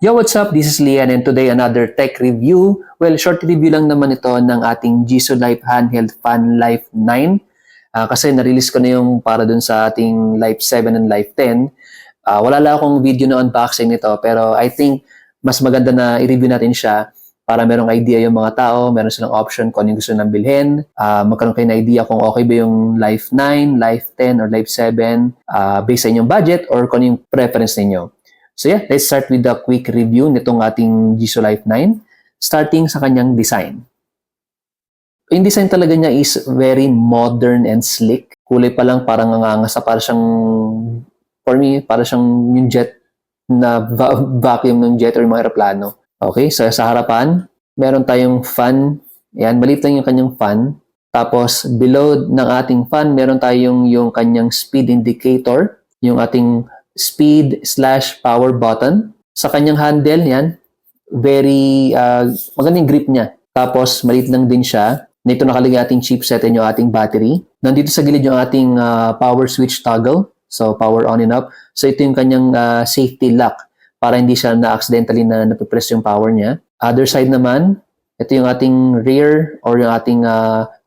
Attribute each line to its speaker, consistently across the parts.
Speaker 1: Yo, what's up? This is Lian and today another tech review. Well, short review lang naman ito ng ating Jisoo Life Handheld Fan Life 9. Kasi na-release ko na yung para dun sa ating Life 7 and Life 10. Wala lang akong video na unboxing nito pero I think mas maganda na i-review natin siya para merong idea yung mga tao, meron silang option kung ano yung gusto nilang bilhin. Magkaroon kayo na idea kung okay ba yung Life 9, Life 10, or Life 7 based sa inyong budget or kung ano yung preference ninyo. So yeah, let's start with the quick review nitong ating Jisoo Life 9, starting sa kanyang design. Yung design talaga niya is very modern and slick. Kulay pa lang parang angangasa, para siyang, for me, para siyang yung jet na vacuum ng jet or yung mga aeroplano. Okay, so sa harapan, meron tayong fan. Yan, maliit lang yung kanyang fan. Tapos below ng ating fan, meron tayong yung kanyang speed indicator, yung ating speed/power button. Sa kanyang handle, yan, very magandang grip niya. Tapos maliit lang din siya. Nito nakalagay ating chipset and yung ating battery. Nandito sa gilid yung ating power switch toggle. So power on and off. So ito yung kanyang safety lock para hindi siya na-accidentally na napipress yung power niya. Other side naman, ito yung ating rear or yung ating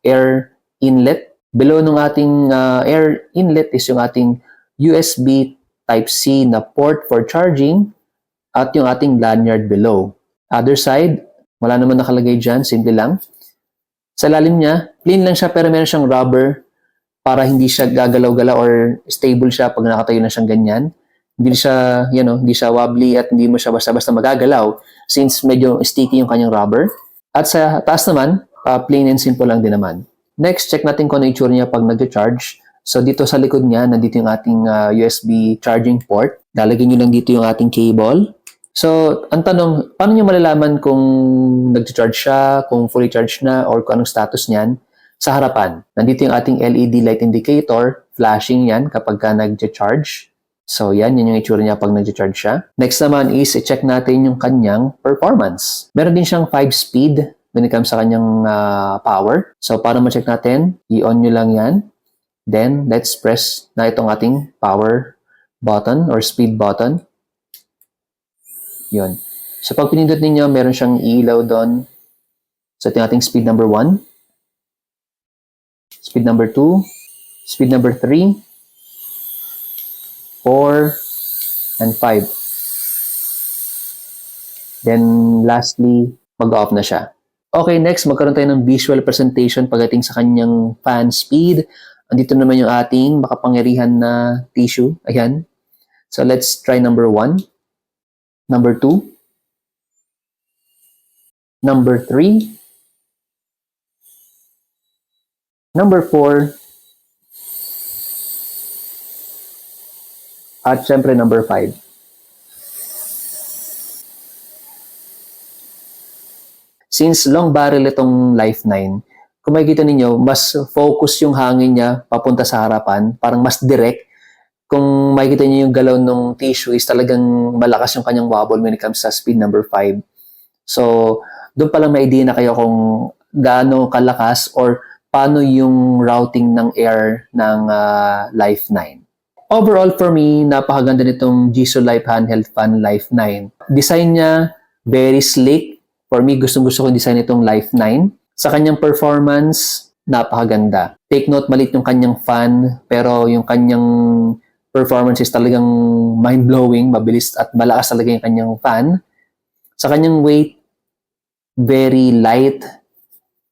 Speaker 1: air inlet. Below ng ating air inlet is yung ating USB Type-C na port for charging at yung ating lanyard below. Other side, wala naman nakalagay dyan, simple lang. Sa lalim niya, plain lang siya pero meron siyang rubber para hindi siya gagalaw-galaw or stable siya pag nakatayo na siyang ganyan. Hindi siya, hindi siya wobbly at hindi mo siya basta-basta magagalaw since medyo sticky yung kanyang rubber. At sa taas naman, plain and simple lang din naman. Next, check natin kung ano yung itsura niya pag nag-charge. So dito sa likod niya, nandito yung ating USB charging port. Lalagyan nyo lang dito yung ating cable. So ang tanong, paano nyo malalaman kung nag-charge siya, kung fully charged na, or kung anong status niyan? Sa harapan, nandito yung ating LED light indicator, flashing yan kapag ka nag-charge. So yan yung itsura niya pag nag-charge siya. Next naman is i-check natin yung kanyang performance. Meron din siyang 5-speed when it comes sa kanyang power. So para ma-check natin, i-on nyo lang yan. Then, let's press na itong ating power button or speed button. Yun. So, pag pinindot ninyo, meron siyang ilaw doon. So, ito yung ating speed number 1. Speed number 2. Speed number 3. 4. And 5. Then, lastly, mag-off na siya. Okay, next, magkaroon tayo ng visual presentation pagdating sa kanyang fan speed. Andito naman yung ating makapangyarihan na tissue. Ayan. So, let's try number 1. Number 2. Number 3. Number 4. At syempre, number 5. Since long barrel itong Life 9, kung makikita ninyo, mas focus yung hangin niya papunta sa harapan, parang mas direct. Kung makikita niyo yung galaw ng tissue is talagang malakas yung kanyang wobble when it comes sa speed number 5. So, doon pa lang may idea na kayo kung gaano kalakas or paano yung routing ng air ng Life 9. Overall, for me, napakaganda nitong Jisoo Life Handheld Fan Life 9. Design niya, very slick. For me, gustong-gusto ko yung design nitong Life 9. Sa kanyang performance, napakaganda. Take note, maliit yung kanyang fan, pero yung kanyang performance is talagang mind-blowing, mabilis at malakas talaga yung kanyang fan. Sa kanyang weight, very light.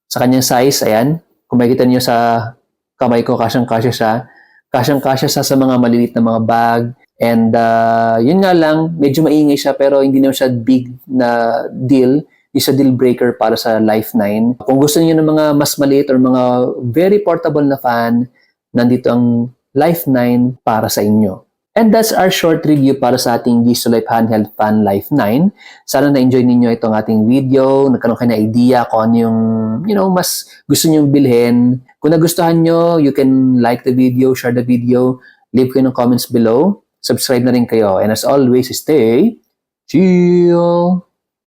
Speaker 1: Sa kanyang size, ayan, kung makikita niyo sa kamay ko, kasyang-kasya siya. Kasyang-kasya siya sa mga maliliit na mga bag. And yun nga lang, medyo maingay siya pero hindi naman siya big na deal. Is a deal breaker para sa Life 9. Kung gusto niyo ng mga mas maliit or mga very portable na fan, nandito ang Life 9 para sa inyo. And that's our short review para sa ating Jisoo Life Handheld Fan Life 9. Sana na-enjoy ninyo itong ating video, nagkaroon kayo na idea kung ano yung, mas gusto niyo bilhin. Kung nagustuhan nyo, you can like the video, share the video, leave kayo ng comments below, subscribe na rin kayo. And as always, stay chill!